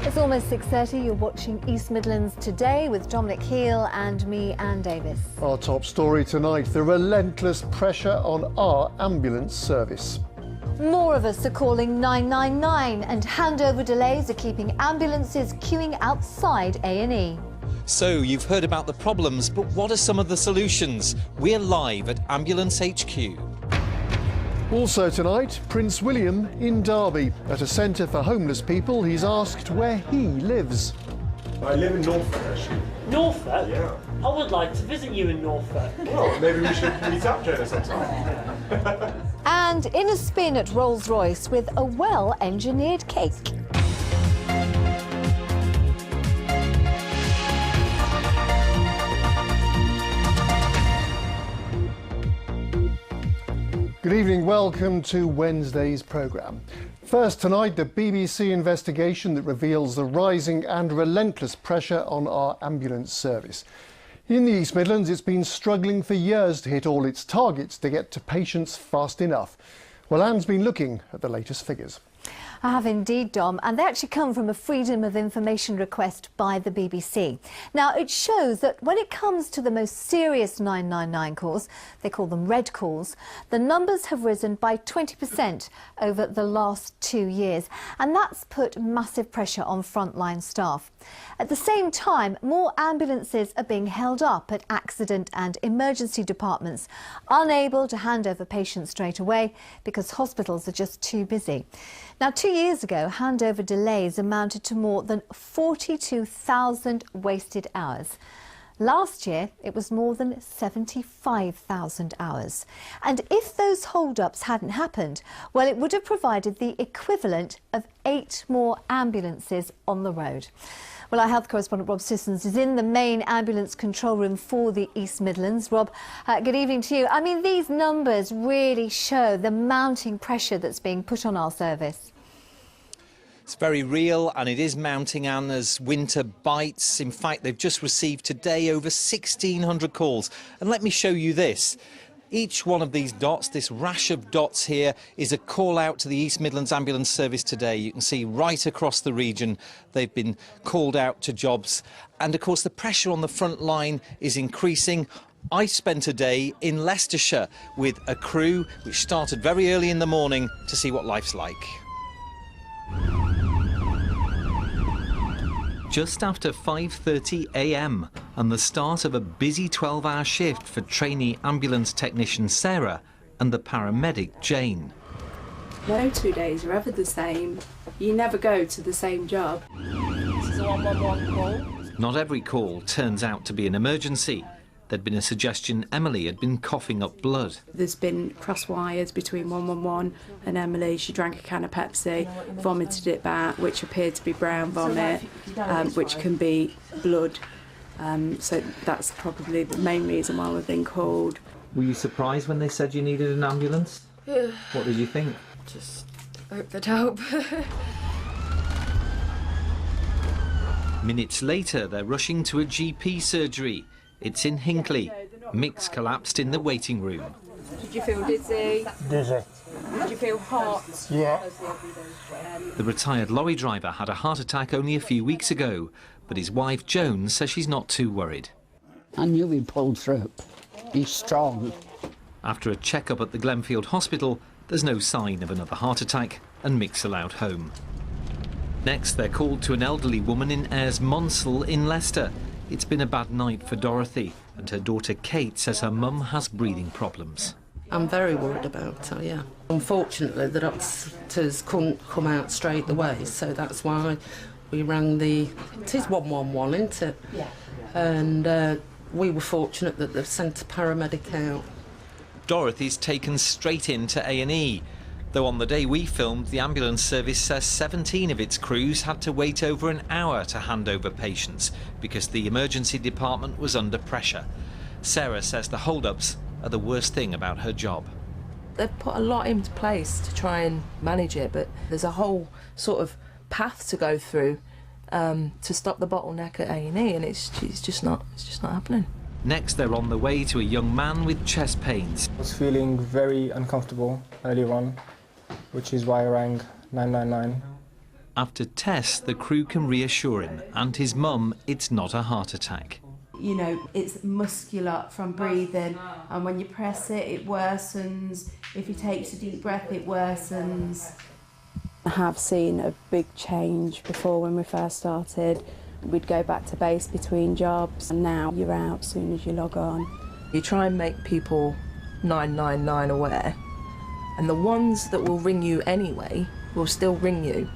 It's almost 6:30. You're watching East Midlands Today with Dominic Heel and me, Anne Davis. Our top story tonight, the relentless pressure on our ambulance service. More of us are calling 999 and handover delays are keeping ambulances queuing outside A&E. So you've heard about the problems, but what are some of the solutions? We're live at Ambulance HQ. Also tonight, Prince William in Derby. At a centre for homeless people, he's asked where he lives. I live in Norfolk, actually. Norfolk? Yeah. I would like to visit you in Norfolk. Well, maybe we should meet up, Jonah, sometime. And in a spin at Rolls-Royce with a well-engineered cake. Good evening, welcome to Wednesday's programme. First tonight, the BBC investigation that reveals the rising and relentless pressure on our ambulance service. In the East Midlands, it's been struggling for years to hit all its targets to get to patients fast enough. Well, Anne's been looking at the latest figures. I have indeed, Dom, and they actually come from a Freedom of Information request by the BBC. Now, it shows that when it comes to the most serious 999 calls, they call them red calls, the numbers have risen by 20% over the last 2 years, and that's put massive pressure on frontline staff. At the same time, more ambulances are being held up at accident and emergency departments, unable to hand over patients straight away because hospitals are just too busy. Now, 2 years ago, handover delays amounted to more than 42,000 wasted hours. Last year, it was more than 75,000 hours. And if those hold-ups hadn't happened, well, it would have provided the equivalent of 8 more ambulances on the road. Well, our health correspondent Rob Sissons is in the main ambulance control room for the East Midlands. Rob, good evening to you. I mean, these numbers really show the mounting pressure that's being put on our service. It's very real, and it is mounting, Anne, as winter bites. In fact, they've just received today over 1,600 calls. And let me show you this. Each one of these dots, this rash of dots here, is a call out to the East Midlands Ambulance Service today. You can see right across the region they've been called out to jobs. And of course the pressure on the front line is increasing. I spent a day in Leicestershire with a crew which started very early in the morning to see what life's like. Just after 5:30 a.m. and the start of a busy 12-hour shift for trainee ambulance technician Sarah and the paramedic Jane. No 2 days are ever the same. You never go to the same job. This is a 111 call. Not every call turns out to be an emergency. There'd been a suggestion Emily had been coughing up blood. There's been cross wires between 111 and Emily. She drank a can of Pepsi, vomited it back, which appeared to be brown vomit, which can be blood. So that's probably the main reason why we've been called. Were you surprised when they said you needed an ambulance? What did you think? Just hope they'd help. Minutes later, they're rushing to a GP surgery. It's in Hinckley. Mick's collapsed in the waiting room. Did you feel dizzy? Dizzy. Did you feel hot? Yeah. The retired lorry driver had a heart attack only a few weeks ago, but his wife Joan says she's not too worried. I knew he'd pull through. He's strong. After a check-up at the Glenfield Hospital, there's no sign of another heart attack, and Mick's allowed home. Next, they're called to an elderly woman in Ayres Monsell in Leicester. It's been a bad night for Dorothy, and her daughter Kate says her mum has breathing problems. I'm very worried about her, yeah. Unfortunately, the doctors couldn't come out straight away, so that's why we rang it is 111, isn't it? Yeah. And we were fortunate that they've sent a paramedic out. Dorothy's taken straight into A&E. Though on the day we filmed, the ambulance service says 17 of its crews had to wait over an hour to hand over patients because the emergency department was under pressure. Sarah says the hold-ups are the worst thing about her job. They've put a lot into place to try and manage it, but there's a whole sort of path to go through to stop the bottleneck at A&E, and it's just not happening. Next, they're on the way to a young man with chest pains. I was feeling very uncomfortable earlier on, which is why I rang 999. After tests, the crew can reassure him and his mum it's not a heart attack. You know, it's muscular from breathing, and when you press it, it worsens. If he takes a deep breath, it worsens. I have seen a big change before. When we first started, we'd go back to base between jobs, and now you're out as soon as you log on. You try and make people 999 aware, and the ones that will ring you anyway will still ring you.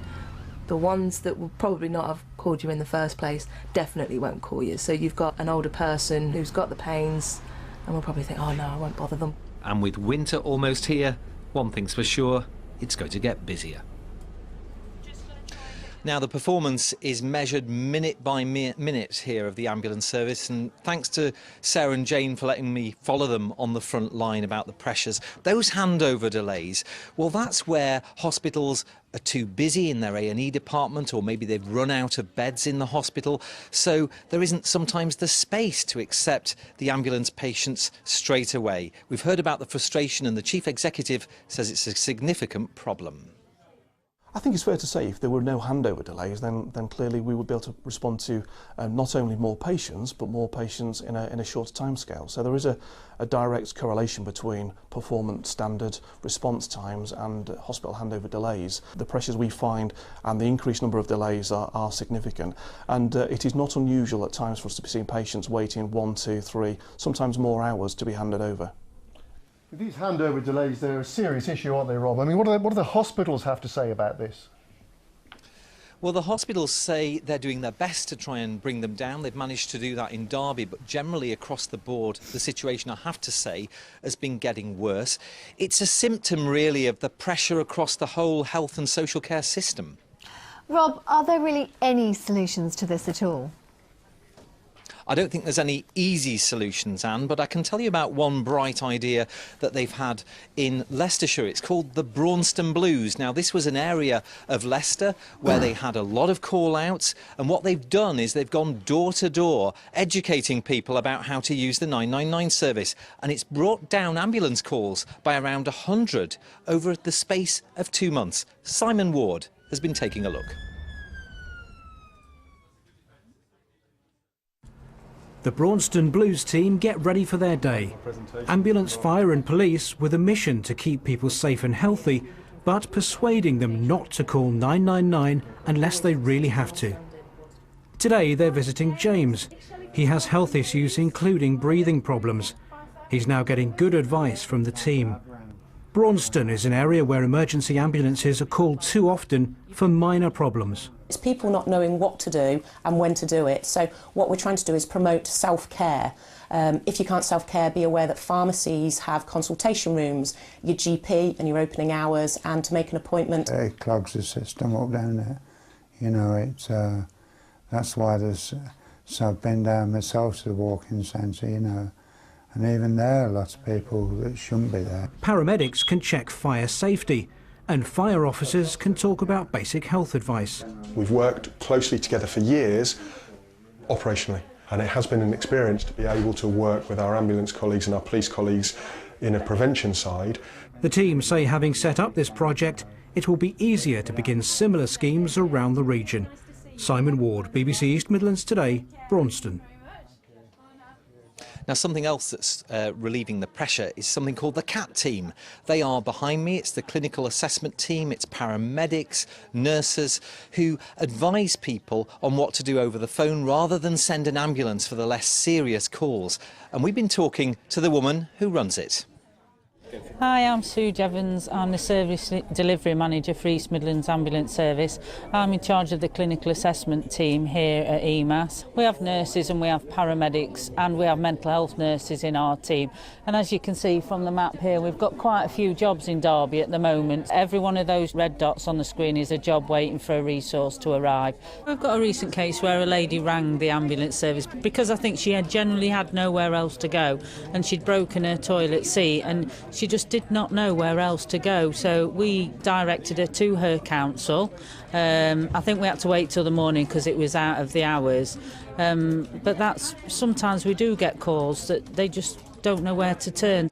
The ones that will probably not have called you in the first place definitely won't call you. So you've got an older person who's got the pains and will probably think, oh no, I won't bother them. And with winter almost here, one thing's for sure, it's going to get busier. Now, the performance is measured minute by minute here of the ambulance service, and thanks to Sarah and Jane for letting me follow them on the front line about the pressures. Those handover delays, well, that's where hospitals are too busy in their A&E department, or maybe they've run out of beds in the hospital, so there isn't sometimes the space to accept the ambulance patients straight away. We've heard about the frustration, and the chief executive says it's a significant problem. I think it's fair to say if there were no handover delays, then clearly we would be able to respond to not only more patients, but more patients in a shorter timescale. So there is a direct correlation between performance standard, response times and hospital handover delays. The pressures we find and the increased number of delays are significant, and it is not unusual at times for us to be seeing patients waiting 1, 2, 3, sometimes more hours to be handed over. These handover delays, they're a serious issue, aren't they, Rob? I mean, what do the hospitals have to say about this? Well, the hospitals say they're doing their best to try and bring them down. They've managed to do that in Derby, but generally across the board, the situation, I have to say, has been getting worse. It's a symptom, really, of the pressure across the whole health and social care system. Rob, are there really any solutions to this at all? I don't think there's any easy solutions, Anne, but I can tell you about one bright idea that they've had in Leicestershire. It's called the Braunston Blues. Now, this was an area of Leicester where they had a lot of call-outs, and what they've done is they've gone door to door, educating people about how to use the 999 service, and it's brought down ambulance calls by around 100 over the space of 2 months. Simon Ward has been taking a look. The Braunston Blues team get ready for their day. Ambulance, fire and police with a mission to keep people safe and healthy, but persuading them not to call 999 unless they really have to. Today they're visiting James. He has health issues including breathing problems. He's now getting good advice from the team. Braunston is an area where emergency ambulances are called too often for minor problems. It's people not knowing what to do and when to do it. So what we're trying to do is promote self-care. If you can't self-care, be aware that pharmacies have consultation rooms, your GP and your opening hours, and to make an appointment. It clogs the system up down there. You know, it's that's why there's. So I've been down myself to the walk-in centre, you know, and even there are lots of people that shouldn't be there. Paramedics can check fire safety, and fire officers can talk about basic health advice. We've worked closely together for years, operationally, and it has been an experience to be able to work with our ambulance colleagues and our police colleagues in a prevention side. The team say having set up this project, it will be easier to begin similar schemes around the region. Simon Ward, BBC East Midlands Today, Braunston. Now, something else that's relieving the pressure is something called the CAT team. They are behind me. It's the clinical assessment team. It's paramedics, nurses who advise people on what to do over the phone rather than send an ambulance for the less serious calls. And we've been talking to the woman who runs it. Hi, I'm Sue Jevons. I'm the Service Delivery Manager for East Midlands Ambulance Service. I'm in charge of the clinical assessment team here at EMAS. We have nurses and we have paramedics and we have mental health nurses in our team. And as you can see from the map here, we've got quite a few jobs in Derby at the moment. Every one of those red dots on the screen is a job waiting for a resource to arrive. We've got a recent case where a lady rang the ambulance service because I think she had generally had nowhere else to go and she'd broken her toilet seat and she just did not know where else to go, so we directed her to her council. I think we had to wait till the morning because it was out of the hours, but that's sometimes we do get calls that they just don't know where to turn.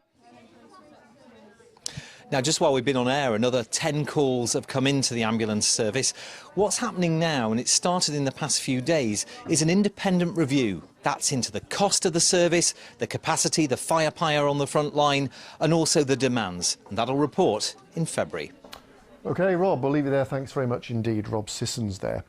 Now, just while we've been on air, another 10 calls have come into the ambulance service. What's happening now, and it started in the past few days, is an independent review. That's into the cost of the service, the capacity, the firepower on the front line, and also the demands. And that'll report in February. OK, Rob, we'll leave you there. Thanks very much indeed. Rob Sissons there.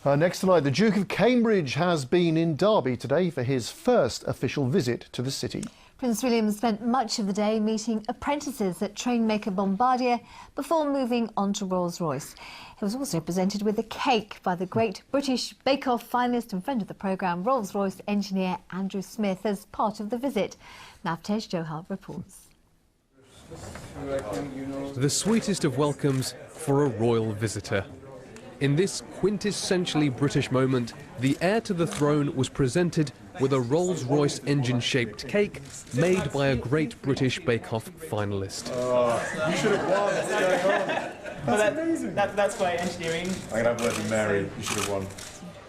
Next tonight, the Duke of Cambridge has been in Derby today for his first official visit to the city. Prince William spent much of the day meeting apprentices at trainmaker Bombardier before moving on to Rolls-Royce. He was also presented with a cake by the Great British Bake Off finalist and friend of the programme, Rolls-Royce engineer Andrew Smith, as part of the visit. Navtej Johal reports. The sweetest of welcomes for a royal visitor. In this quintessentially British moment, the heir to the throne was presented with a Rolls-Royce engine-shaped cake made by a Great British Bake Off finalist. You should have won. What's going on? That's amazing. That's great engineering. I'm going to have word with Mary. You should have won.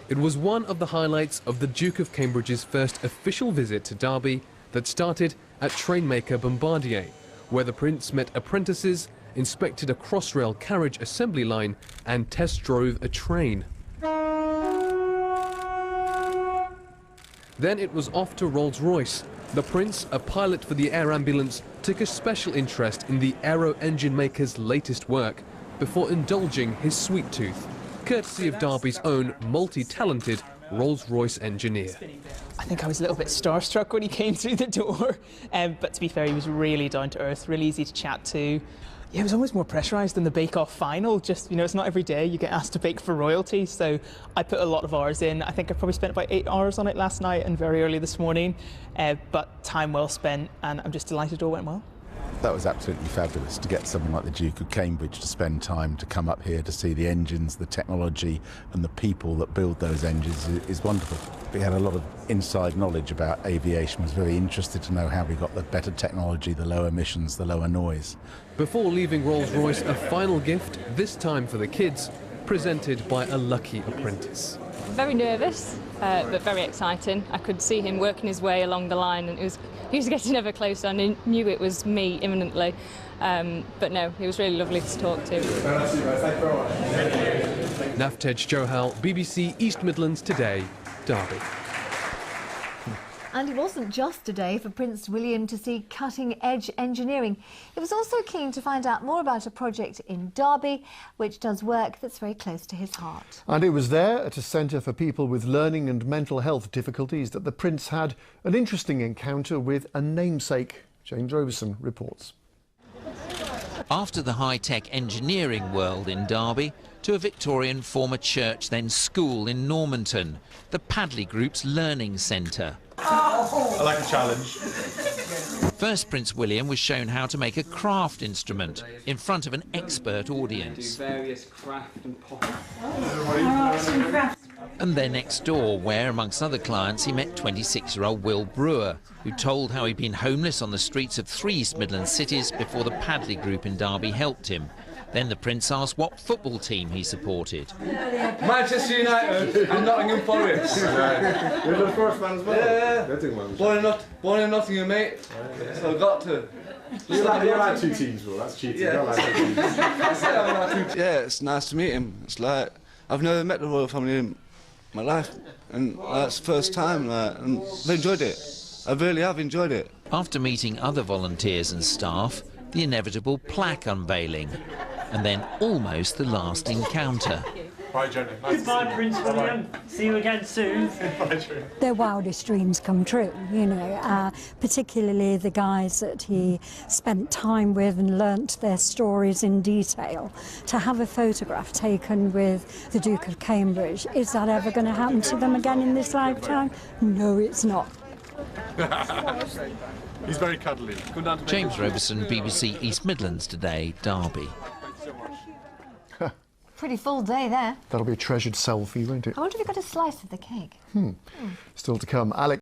It was one of the highlights of the Duke of Cambridge's first official visit to Derby that started at trainmaker Bombardier, where the Prince met apprentices, inspected a crossrail carriage assembly line and test drove a train. Then it was off to Rolls-Royce. The Prince, a pilot for the air ambulance, took a special interest in the aero engine maker's latest work before indulging his sweet tooth, courtesy of Derby's own multi-talented Rolls-Royce engineer. I think I was a little bit starstruck when he came through the door, but to be fair, he was really down to earth, really easy to chat to. Yeah, it was almost more pressurised than the bake-off final. Just, you know, it's not every day you get asked to bake for royalty, so I put a lot of hours in. I think I probably spent about 8 hours on it last night and very early this morning, but time well spent, and I'm just delighted it all went well. That was absolutely fabulous to get someone like the Duke of Cambridge to spend time to come up here to see the engines, the technology and the people that build those engines is wonderful. We had a lot of inside knowledge about aviation, was very interested to know how we got the better technology, the lower emissions, the lower noise. Before leaving Rolls-Royce, a final gift, this time for the kids, presented by a lucky apprentice. Very nervous, but very exciting. I could see him working his way along the line, and he was getting ever closer, and I knew it was me imminently. But no, he was really lovely to talk to. Navtej Johal, BBC East Midlands Today, Derby. And it wasn't just a day for Prince William to see cutting-edge engineering. He was also keen to find out more about a project in Derby, which does work that's very close to his heart. And it was there, at a centre for people with learning and mental health difficulties, that the Prince had an interesting encounter with a namesake. James Roberson reports. After the high-tech engineering world in Derby, to a Victorian former church, then school in Normanton, the Padley Group's Learning Centre. I like a challenge. First, Prince William was shown how to make a craft instrument in front of an expert audience. Various craft and pottery. And then next door, where, amongst other clients, he met 26-year-old Will Brewer, who told how he'd been homeless on the streets of 3 East Midlands cities before the Padley Group in Derby helped him. Then the Prince asked what football team he supported. Manchester United and Nottingham Forest. You're the first man as well? Yeah. Born in Nottingham, mate. So I've got to. You're like 2 teams, bro. That's cheating. Yeah. Like 2 teams. Yeah, it's nice to meet him. It's like, I've never met the royal family in my life, and that's the first time, and I've enjoyed it. I really have enjoyed it. After meeting other volunteers and staff, the inevitable plaque unveiling, and then almost the last encounter. Bye, Jenny. Nice Goodbye, Prince William. See you again soon. Their wildest dreams come true, you know, particularly the guys that he spent time with and learnt their stories in detail. To have a photograph taken with the Duke of Cambridge, is that ever going to happen to them again in this lifetime? No, it's not. He's very cuddly. James Roberson, BBC East Midlands Today, Derby. Pretty full day there. That'll be a treasured selfie, won't it? I wonder if you got a slice of the cake. Still to come. Alex.